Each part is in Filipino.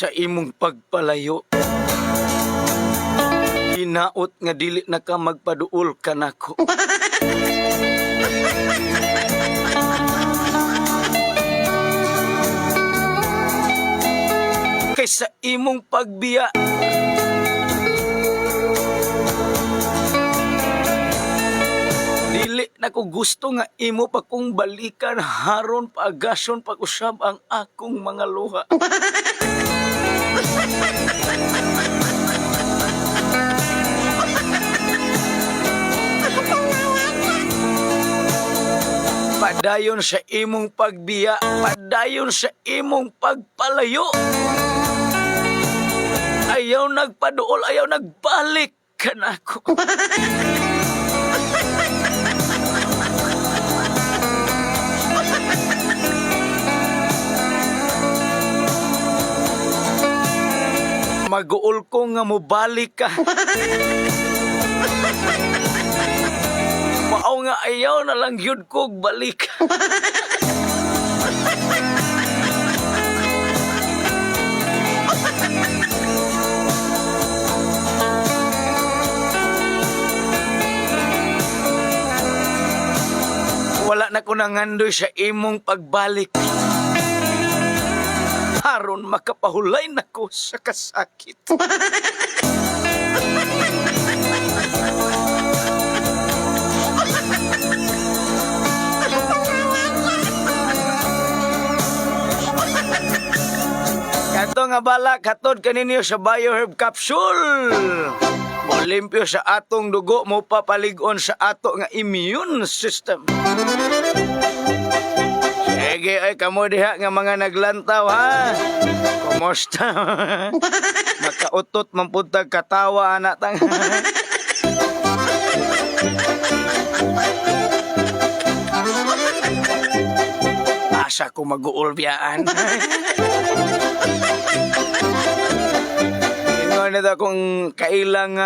sa imong pagpalayo. Hinaot nga dili na ka magpaduol kanako. Kay sa imong pagbiya, dili na ko gusto nga imo pa kong balikan haron paagason pag-usab ang akong mga luha. Padayon sa imong pagbiya, padayon sa imong pagpalayo. Ayaw nagpaduol, ayaw nagbalik ka na ako. Mag-uol ko nga mobalik ka. Mao nga ayaw na lang yun ko balik. Wala na ko nangandoy sa imong pagbalik. Haron makapahulay na ko sa kasakit. Kato nga bala, katod kaninyo sa Bioherb Capsule. Olimpyo sa atong dugo mo papalig-on sa ato nga immune system. Sige ay kamo diha nga mga naglantaw ha. Kumusta? Makautot man pud tag katawa ana tang. Asa ko mag-uulbiyaan. Ingon na kung kailang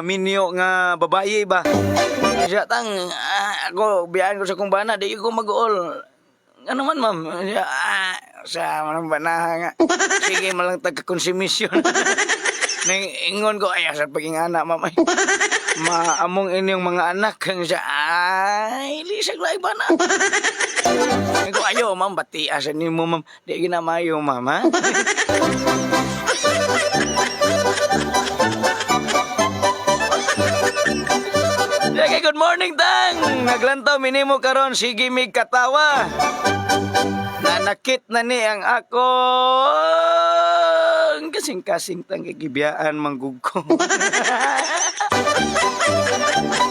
minyo nga babae ba. Siya tang ako biyaan ko sa kong bana di ko mag-uul. Ano man, ma'am? Sa manang banaha nga. Sige, malang tagka-konsumisyon. Ingon ko, ay, sa paging anak, ma'am. Maamong inyong mga anak. Siya, ay, lisag lang ba na? Ingon ko, ayo, ma'am, bati asan niyo mo, ma'am. Di ginamayo, ma'am, ha? Okay, good morning, Tang! Naglantaw minimo karon sige mig katawa. Nanakit na ni ang ako. Kasing-kasing tang gigibiyaan manggugko.